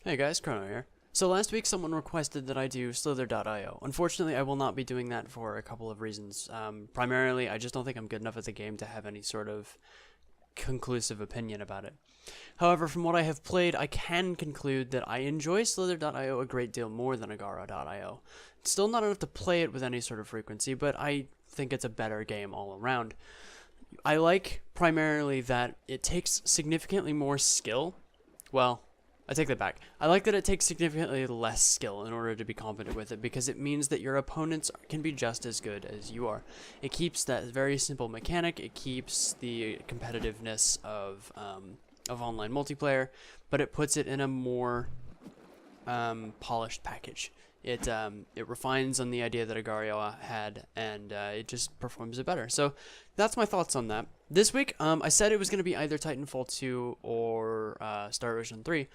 Hey guys, Chrono here. So last week someone requested that I do Slither.io. Unfortunately, I will not be doing that for a couple of reasons. Primarily, I just don't think I'm good enough at the game to have any sort of conclusive opinion about it. However, from what I have played, I can conclude that I enjoy Slither.io a great deal more than Agaro.io. Still not enough to play it with any sort of frequency, but I think it's a better game all around. I like primarily that it takes significantly more skill. Well, I take that back. I like that it takes significantly less skill in order to be competent with it because it means that your opponents can be just as good as you are. It keeps that very simple mechanic. It keeps the competitiveness of online multiplayer, but it puts it in a more polished package. It refines on the idea that Agario had, and it just performs it better. So that's my thoughts on that. This week, I said it was going to be either Titanfall 2 or Star Ocean 3.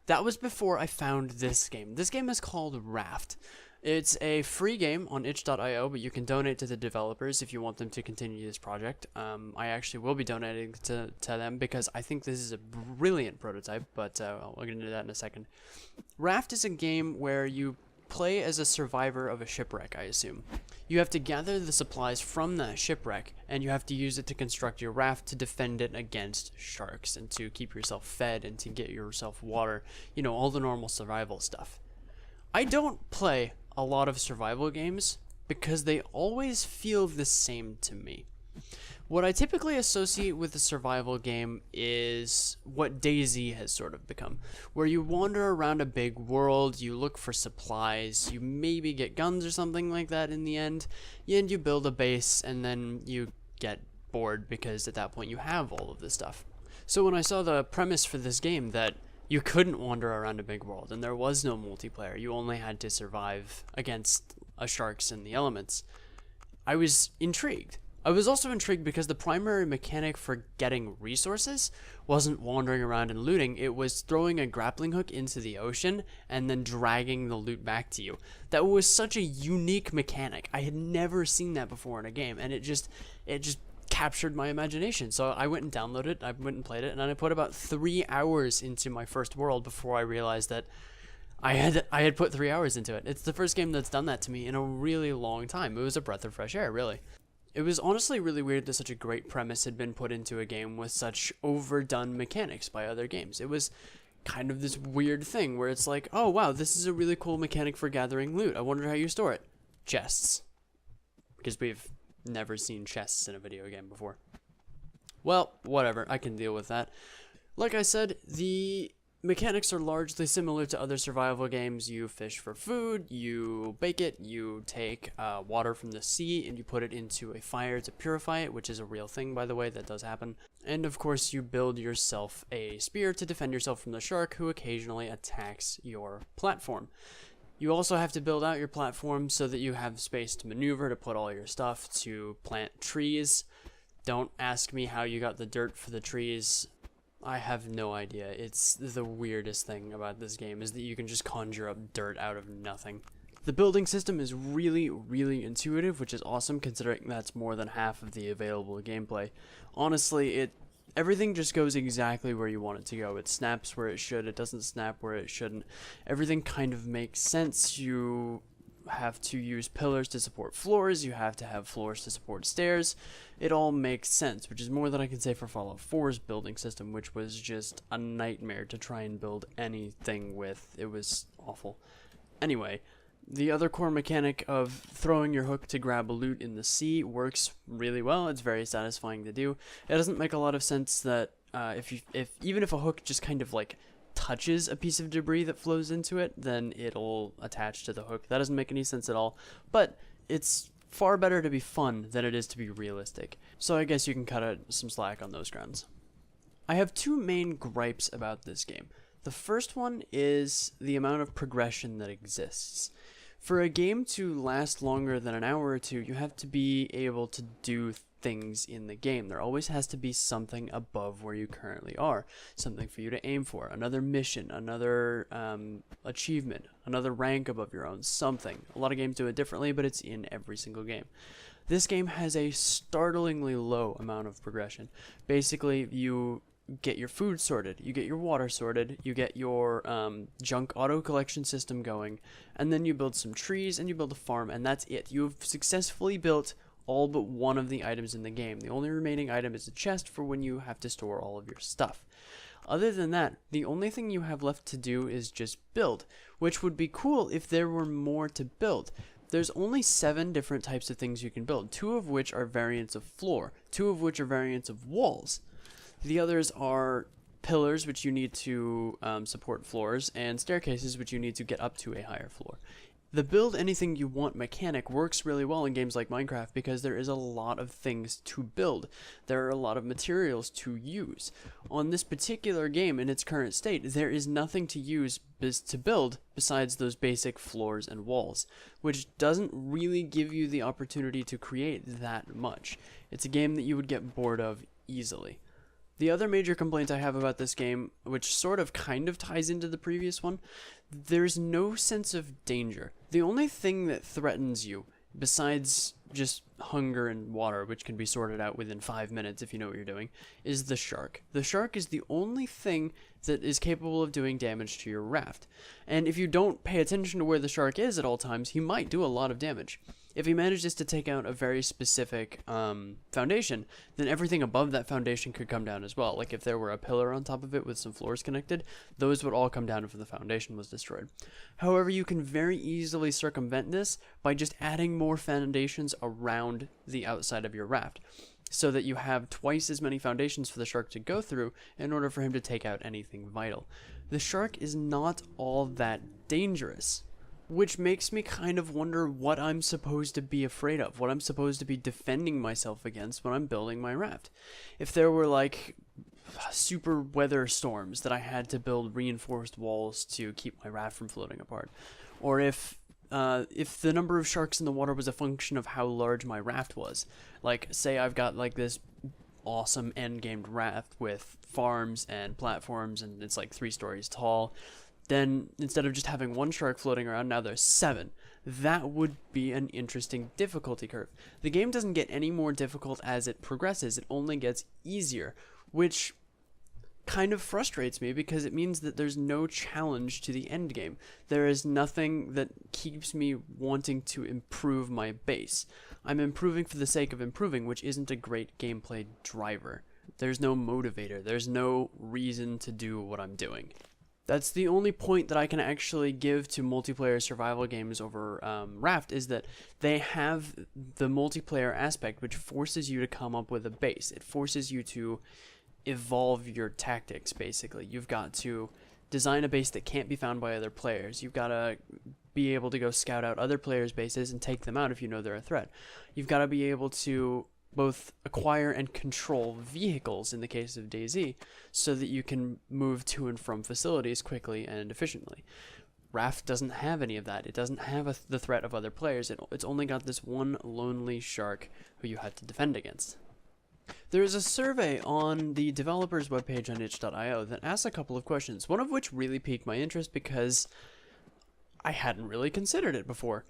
That was before I found this game. This game is called Raft. It's a free game on itch.io, but you can donate to the developers if you want them to continue this project. I actually will be donating to them because I think this is a brilliant prototype, but I'll get into that in a second. Raft is a game where you play as a survivor of a shipwreck, I assume. You have to gather the supplies from that shipwreck, and you have to use it to construct your raft to defend it against sharks and to keep yourself fed and to get yourself water. You know, all the normal survival stuff. I don't play a lot of survival games because they always feel the same to me. What I typically associate with a survival game is what DayZ has sort of become, where you wander around a big world, you look for supplies, you maybe get guns or something like that in the end, and you build a base, and then you get bored because at that point you have all of this stuff. So when I saw the premise for this game that you couldn't wander around a big world and there was no multiplayer, you only had to survive against sharks and the elements, I was intrigued. I was also intrigued because the primary mechanic for getting resources wasn't wandering around and looting, it was throwing a grappling hook into the ocean and then dragging the loot back to you. That was such a unique mechanic. I had never seen that before in a game, and it just captured my imagination. So I went and downloaded it, I went and played it, and then I put about 3 hours into my first world before I realized that I had put 3 hours into it. It's the first game that's done that to me in a really long time. It was a breath of fresh air, really. It was honestly really weird that such a great premise had been put into a game with such overdone mechanics by other games. It was kind of this weird thing where it's like, oh wow, this is a really cool mechanic for gathering loot. I wonder how you store it. Chests. Because we've never seen chests in a video game before. Well, whatever, I can deal with that. Like I said, the mechanics are largely similar to other survival games. You fish for food, you bake it, you take water from the sea and you put it into a fire to purify it, which is a real thing, by the way, that does happen. And of course, you build yourself a spear to defend yourself from the shark who occasionally attacks your platform. You also have to build out your platform so that you have space to maneuver, to put all your stuff, to plant trees. Don't ask me how you got the dirt for the trees. I have no idea. It's the weirdest thing about this game is that you can just conjure up dirt out of nothing. The building system is really, really intuitive, which is awesome considering that's more than half of the available gameplay. Honestly, everything just goes exactly where you want it to go. It snaps where it should, it doesn't snap where it shouldn't. Everything kind of makes sense. You have to use pillars to support floors, you have to have floors to support stairs. It all makes sense, which is more than I can say for Fallout 4's building system, which was just a nightmare to try and build anything with. It was awful. Anyway, the other core mechanic of throwing your hook to grab a loot in the sea works really well. It's very satisfying to do. It doesn't make a lot of sense that even if a hook just kind of like touches a piece of debris that flows into it, then it'll attach to the hook. That doesn't make any sense at all, but it's far better to be fun than it is to be realistic. So I guess you can cut out some slack on those grounds. I have two main gripes about this game. The first one is the amount of progression that exists. For a game to last longer than an hour or two, you have to be able to do things in the game. There always has to be something above where you currently are, something for you to aim for, another mission, another achievement, another rank above your own, something. A lot of games do it differently, but it's in every single game. This game has a startlingly low amount of progression. Basically, you get your food sorted, you get your water sorted, you get your junk auto collection system going, and then you build some trees and you build a farm, and that's it. You've successfully built all but one of the items in the game. The only remaining item is a chest for when you have to store all of your stuff. Other than that, the only thing you have left to do is just build, which would be cool if there were more to build. There's only 7 different types of things you can build, 2 of which are variants of floor, 2 of which are variants of walls. The others are pillars, which you need to support floors, and staircases, which you need to get up to a higher floor. The build anything you want mechanic works really well in games like Minecraft because there is a lot of things to build. There are a lot of materials to use. On this particular game in its current state, there is nothing to use to build besides those basic floors and walls, which doesn't really give you the opportunity to create that much. It's a game that you would get bored of easily. The other major complaint I have about this game, which sort of kind of ties into the previous one, there's no sense of danger. The only thing that threatens you, besides just hunger and water, which can be sorted out within 5 minutes if you know what you're doing, is the shark. The shark is the only thing that is capable of doing damage to your raft. And if you don't pay attention to where the shark is at all times, he might do a lot of damage. If he manages to take out a very specific foundation, then everything above that foundation could come down as well. Like if there were a pillar on top of it with some floors connected, those would all come down if the foundation was destroyed. However, you can very easily circumvent this by just adding more foundations around the outside of your raft, so that you have twice as many foundations for the shark to go through in order for him to take out anything vital. The shark is not all that dangerous, which makes me kind of wonder what I'm supposed to be afraid of, what I'm supposed to be defending myself against when I'm building my raft. If there were like super weather storms that I had to build reinforced walls to keep my raft from floating apart, or if the number of sharks in the water was a function of how large my raft was, like say I've got like this awesome end-gamed raft with farms and platforms and it's like 3 stories tall, then instead of just having 1 shark floating around, now there's 7. That would be an interesting difficulty curve. The game doesn't get any more difficult as it progresses, it only gets easier, which kind of frustrates me because it means that there's no challenge to the end game. There is nothing that keeps me wanting to improve my base. I'm improving for the sake of improving, which isn't a great gameplay driver. There's no motivator, there's no reason to do what I'm doing. That's the only point that I can actually give to multiplayer survival games over Raft, is that they have the multiplayer aspect, which forces you to come up with a base. It forces you to evolve your tactics, basically. You've got to design a base that can't be found by other players. You've got to be able to go scout out other players' bases and take them out if you know they're a threat. You've got to be able to both acquire and control vehicles in the case of DayZ, so that you can move to and from facilities quickly and efficiently. Raft doesn't have any of that. It doesn't have the threat of other players. It's only got this one lonely shark who you have to defend against. There is a survey on the developer's webpage on itch.io that asks a couple of questions, one of which really piqued my interest because I hadn't really considered it before.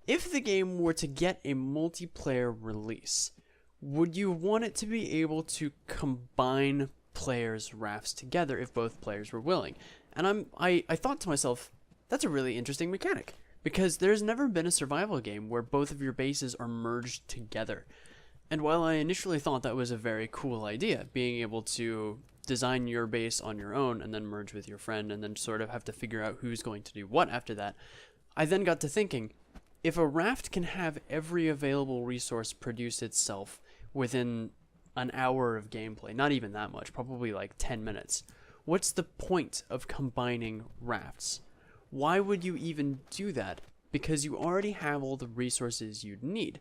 If the game were to get a multiplayer release, would you want it to be able to combine players' rafts together if both players were willing? And I thought to myself, that's a really interesting mechanic, because there's never been a survival game where both of your bases are merged together. And while I initially thought that was a very cool idea, being able to design your base on your own and then merge with your friend and then sort of have to figure out who's going to do what after that, I then got to thinking, if a raft can have every available resource produce itself within an hour of gameplay, not even that much, probably like 10 minutes, what's the point of combining rafts? Why would you even do that? Because you already have all the resources you'd need.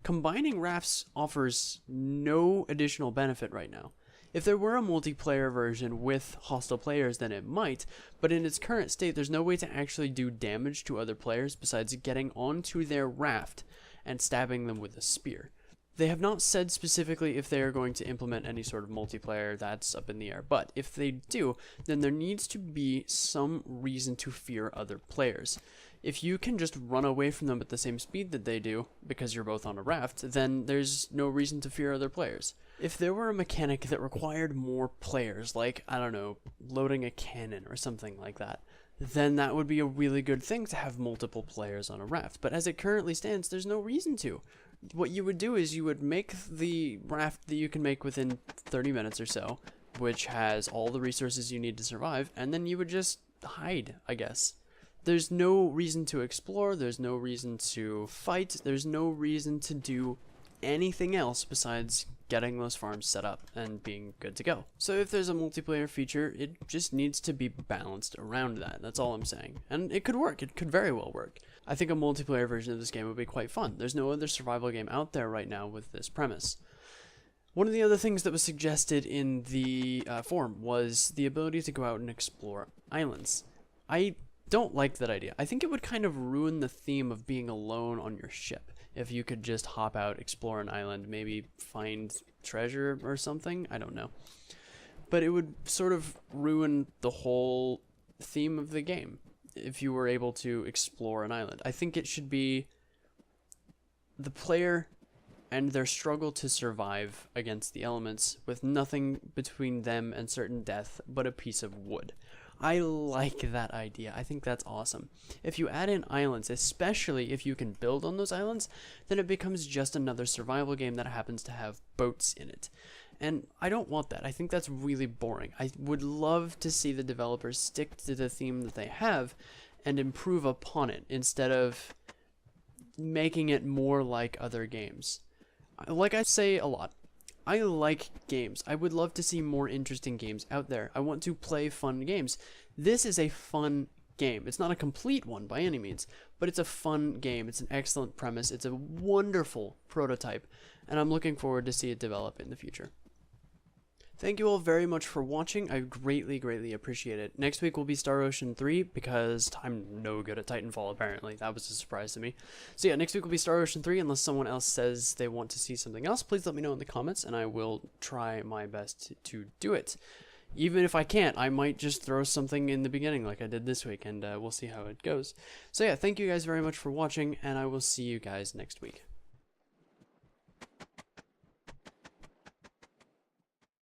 Combining rafts offers no additional benefit right now. If there were a multiplayer version with hostile players, then it might, but in its current state, there's no way to actually do damage to other players besides getting onto their raft and stabbing them with a spear. They have not said specifically if they are going to implement any sort of multiplayer. That's up in the air. But if they do, then there needs to be some reason to fear other players. If you can just run away from them at the same speed that they do, because you're both on a raft, then there's no reason to fear other players. If there were a mechanic that required more players, like, I don't know, loading a cannon or something like that, then that would be a really good thing to have multiple players on a raft. But as it currently stands, there's no reason to. What you would do is you would make the raft that you can make within 30 minutes or so, which has all the resources you need to survive, and then you would just hide, I guess. There's no reason to explore, there's no reason to fight, there's no reason to do anything else besides getting those farms set up and being good to go. So if there's a multiplayer feature, it just needs to be balanced around that. That's all I'm saying. And it could work. It could very well work. I think a multiplayer version of this game would be quite fun. There's no other survival game out there right now with this premise. One of the other things that was suggested in the forum was the ability to go out and explore islands. I don't like that idea. I think it would kind of ruin the theme of being alone on your ship. If you could just hop out, explore an island, maybe find treasure or something, I don't know. But it would sort of ruin the whole theme of the game if you were able to explore an island. I think it should be the player and their struggle to survive against the elements with nothing between them and certain death but a piece of wood. I like that idea. I think that's awesome. If you add in islands, especially if you can build on those islands, then it becomes just another survival game that happens to have boats in it. And I don't want that. I think that's really boring. I would love to see the developers stick to the theme that they have and improve upon it instead of making it more like other games. Like I say a lot, I like games. I would love to see more interesting games out there. I want to play fun games. This is a fun game. It's not a complete one by any means, but it's a fun game. It's an excellent premise. It's a wonderful prototype, and I'm looking forward to see it develop in the future. Thank you all very much for watching. I greatly, greatly appreciate it. Next week will be Star Ocean 3 because I'm no good at Titanfall, apparently. That was a surprise to me. So yeah, next week will be Star Ocean 3. Unless someone else says they want to see something else, please let me know in the comments and I will try my best to do it. Even if I can't, I might just throw something in the beginning like I did this week and we'll see how it goes. So yeah, thank you guys very much for watching and I will see you guys next week.